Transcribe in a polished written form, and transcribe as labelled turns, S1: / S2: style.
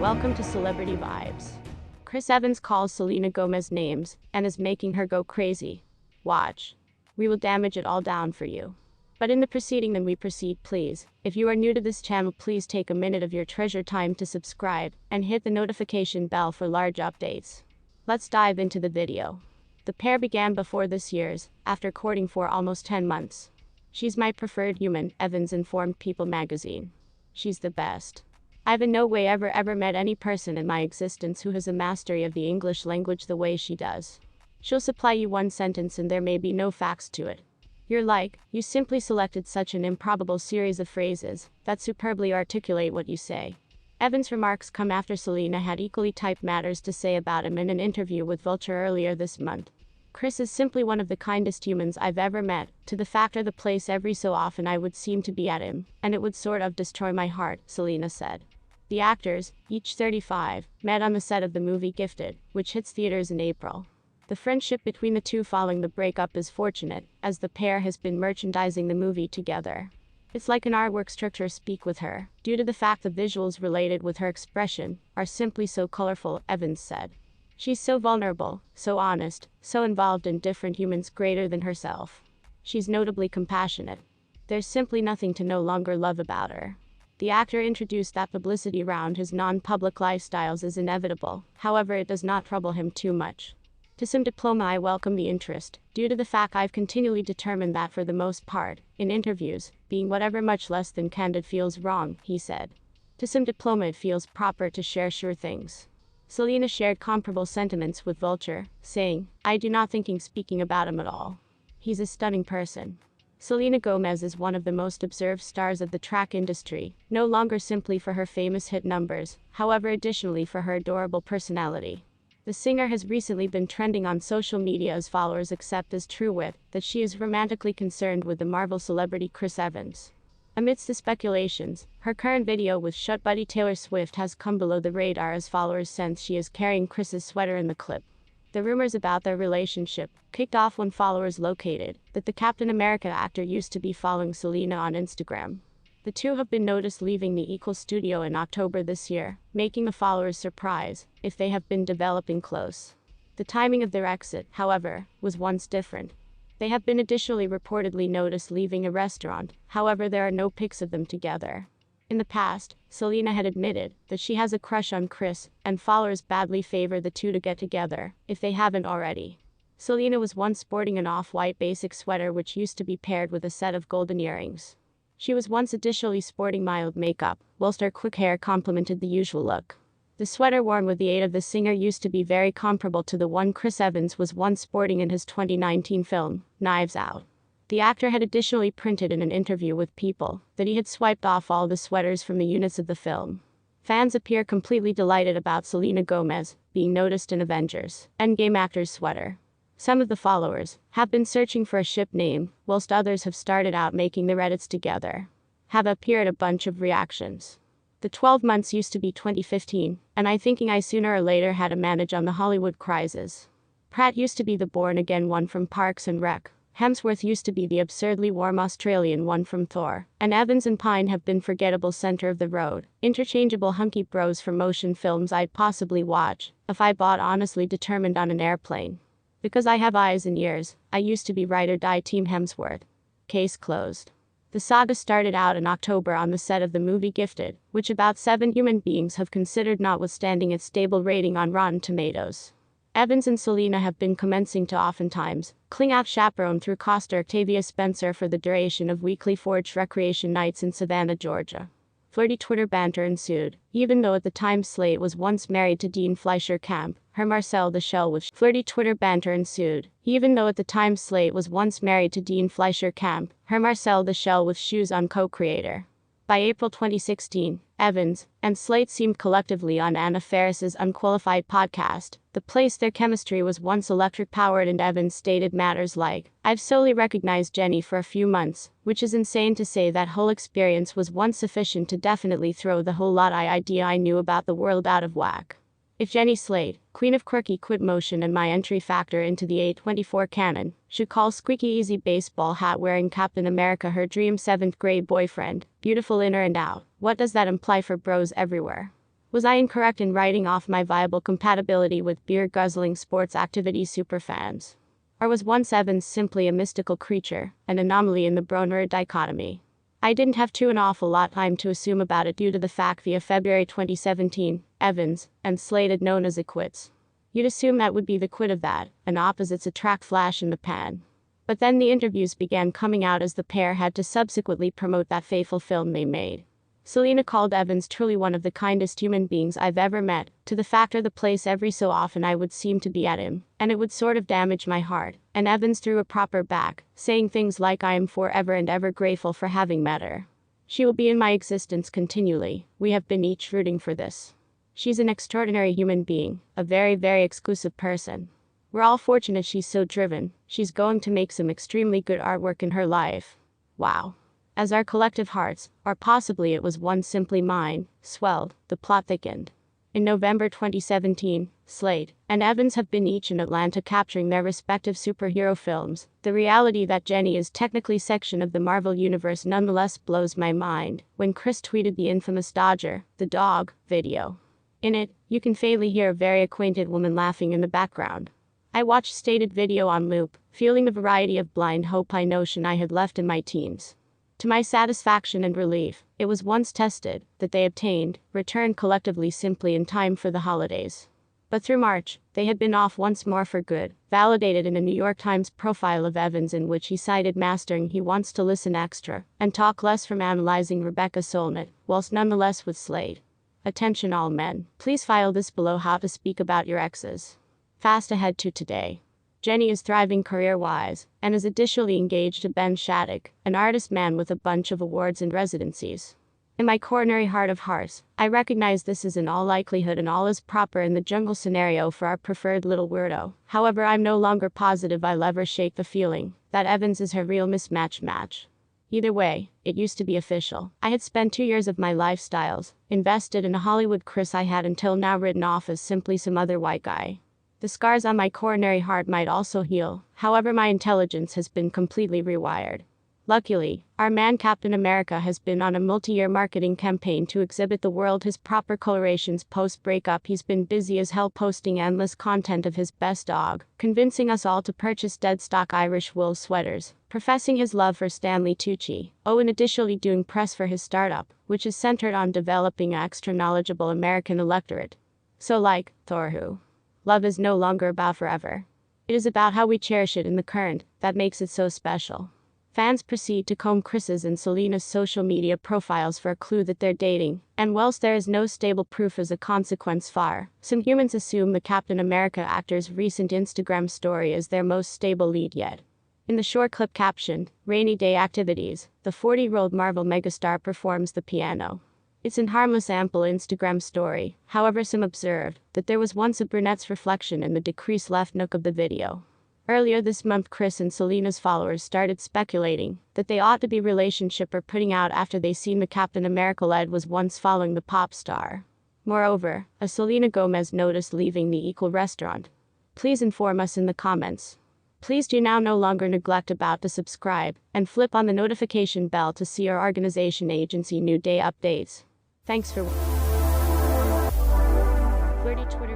S1: Welcome to Celebrity Vibes. Chris Evans calls Selena Gomez names and is making her go crazy. Watch. We will damage it all down for you. But in the proceeding then we proceed, please. If you are new to this channel, please take a minute of your treasured time to subscribe and hit the notification bell for large updates. Let's dive into the video. The pair began before this year's, after courting for almost 10 months. "She's my preferred human," Evans informed People magazine. "She's the best. I've in no way ever met any person in my existence who has a mastery of the English language the way she does. She'll supply you one sentence and there may be no facts to it. You're like, you simply selected such an improbable series of phrases that superbly articulate what you say." Evans' remarks come after Selena had equally typed matters to say about him in an interview with Vulture earlier this month. "Chris is simply one of the kindest humans I've ever met, to the fact or the place every so often I would seem to be at him, and it would sort of destroy my heart," Selena said. The actors, each 35, met on the set of the movie Gifted, which hits theaters in April. The friendship between the two following the breakup is fortunate, as the pair has been merchandising the movie together. "It's like an artwork structure speak with her, due to the fact the visuals related with her expression are simply so colorful," Evans said. "She's so vulnerable, so honest, so involved in different humans greater than herself. She's notably compassionate. There's simply nothing to no longer love about her." The actor introduced that publicity around his non-public lifestyles is inevitable, however it does not trouble him too much. "To some diploma I welcome the interest, due to the fact I've continually determined that for the most part, in interviews, being whatever much less than candid feels wrong," he said. "To some diploma it feels proper to share sure things." Selena shared comparable sentiments with Vulture, saying, "I do not think speaking about him at all. He's a stunning person." Selena Gomez is one of the most observed stars of the track industry, no longer simply for her famous hit numbers, however additionally for her adorable personality. The singer has recently been trending on social media as followers accept as true wit that she is romantically concerned with the Marvel celebrity Chris Evans. Amidst the speculations, her current video with Shut buddy Taylor Swift has come below the radar as followers sense she is carrying Chris's sweater in the clip. The rumors about their relationship kicked off when followers located that the Captain America actor used to be following Selena on Instagram. The two have been noticed leaving the Equal studio in October this year, making the followers surprise if they have been developing close. The timing of their exit, however, was once different. They have been additionally reportedly noticed leaving a restaurant, however there are no pics of them together. In the past, Selena had admitted that she has a crush on Chris, and followers badly favor the two to get together, if they haven't already. Selena was once sporting an off-white basic sweater which used to be paired with a set of golden earrings. She was once additionally sporting mild makeup, whilst her quick hair complemented the usual look. The sweater worn with the aid of the singer used to be very comparable to the one Chris Evans was once sporting in his 2019 film, Knives Out. The actor had additionally printed in an interview with People that he had swiped off all the sweaters from the units of the film. Fans appear completely delighted about Selena Gomez being noticed in Avengers Endgame actor's sweater. Some of the followers have been searching for a ship name, whilst others have started out making the Reddits together. Have appeared a bunch of reactions. "The 12 months used to be 2015, and I thinking I sooner or later had to manage on the Hollywood crisis. Pratt used to be the born-again one from Parks and Rec. Hemsworth used to be the absurdly warm Australian one from Thor, and Evans and Pine have been forgettable center of the road, interchangeable hunky bros for motion films I'd possibly watch if I bought honestly determined on an airplane. Because I have eyes and ears, I used to be ride or die Team Hemsworth." Case closed. The saga started out in October on the set of the movie Gifted, which about 7 human beings have considered notwithstanding its stable rating on Rotten Tomatoes. Evans and Selena have been commencing to oftentimes cling out chaperone through Costa Octavia Spencer for the duration of weekly forged recreation nights in Savannah, Georgia. Flirty Twitter banter ensued, even though at the time Slate was once married to Dean Fleischer Camp, her Marcel the Shell with flirty Twitter banter ensued, even though at the time Slate was once married to Dean Fleischer Camp, her Marcel the Shell with Shoes on co-creator. By April 2016, Evans and Slate seemed collectively on Anna Faris's Unqualified podcast, the place their chemistry was once electric-powered, and Evans stated matters like, "I've solely recognized Jenny for a few months, which is insane to say that whole experience was once sufficient to definitely throw the whole lot I idea I knew about the world out of whack. If Jenny Slate, queen of quirky quit motion and my entry factor into the A24 canon, should call squeaky easy baseball hat wearing Captain America her dream 7th grade boyfriend, beautiful in or and out, what does that imply for bros everywhere? Was I incorrect in writing off my viable compatibility with beer-guzzling sports activity superfans? Or was once Evans simply a mystical creature, an anomaly in the Broner dichotomy? I didn't have an awful lot of time to assume about it due to the fact via February 2017, Evans and Slate had known as a quits. You'd assume that would be the quit of that, and opposites attract flash in the pan. But then the interviews began coming out as the pair had to subsequently promote that fateful film they made. Selena called Evans truly one of the kindest human beings I've ever met, to the fact or the place every so often I would seem to be at him, and it would sort of damage my heart, and Evans threw a proper back, saying things like I am forever and ever grateful for having met her. She will be in my existence continually, we have been each rooting for this. She's an extraordinary human being, a very, very exclusive person. We're all fortunate she's so driven, she's going to make some extremely good artwork in her life. Wow. As our collective hearts, or possibly it was one simply mine, swelled, the plot thickened. In November 2017, Slate and Evans have been each in Atlanta capturing their respective superhero films. The reality that Jenny is technically section of the Marvel Universe nonetheless blows my mind when Chris tweeted the infamous Dodger, the dog, video. In it, you can faintly hear a very acquainted woman laughing in the background. I watched stated video on loop, feeling the variety of blind hope I notion I had left in my teens. To my satisfaction and relief, it was once tested that they obtained, returned collectively simply in time for the holidays. But through March, they had been off once more for good, validated in a New York Times profile of Evans in which he cited mastering he wants to listen extra, and talk less from analyzing Rebecca Solnit, whilst nonetheless with Slade. Attention all men, please file this below how to speak about your exes. Fast ahead to today. Jenny is thriving career-wise, and is additionally engaged to Ben Shattuck, an artist man with a bunch of awards and residencies. In my coronary heart of hearts, I recognize this is in all likelihood and all is proper in the jungle scenario for our preferred little weirdo. However, I'm no longer positive I'll ever shake the feeling that Evans is her real mismatch match. Either way, it used to be official. I had spent 2 years of my lifestyles, invested in a Hollywood Chris I had until now written off as simply some other white guy. The scars on my coronary heart might also heal, however my intelligence has been completely rewired. Luckily, our man Captain America has been on a multi-year marketing campaign to exhibit the world his proper colorations post-breakup. He's been busy as hell posting endless content of his best dog, convincing us all to purchase dead stock Irish wool sweaters, professing his love for Stanley Tucci, and additionally doing press for his startup, which is centered on developing an extra knowledgeable American electorate. So like, Thor who? Love is no longer about forever. It is about how we cherish it in the current, that makes it so special. Fans proceed to comb Chris's and Selena's social media profiles for a clue that they're dating, and whilst there is no stable proof as a consequence some humans assume the Captain America actor's recent Instagram story is their most stable lead yet. In the short clip captioned, Rainy Day Activities, the 40-year-old Marvel megastar performs the piano. It's an harmless ample Instagram story, however some observed that there was once a brunette's reflection in the decreased left nook of the video. Earlier this month Chris and Selena's followers started speculating that they ought to be relationship or putting out after they seen the Captain America lead was once following the pop star. Moreover, a Selena Gomez noticed leaving the Equal restaurant. Please inform us in the comments. Please do now no longer neglect about to subscribe and flip on the notification bell to see our organization agency new day updates. Thanks for Flirty Twitter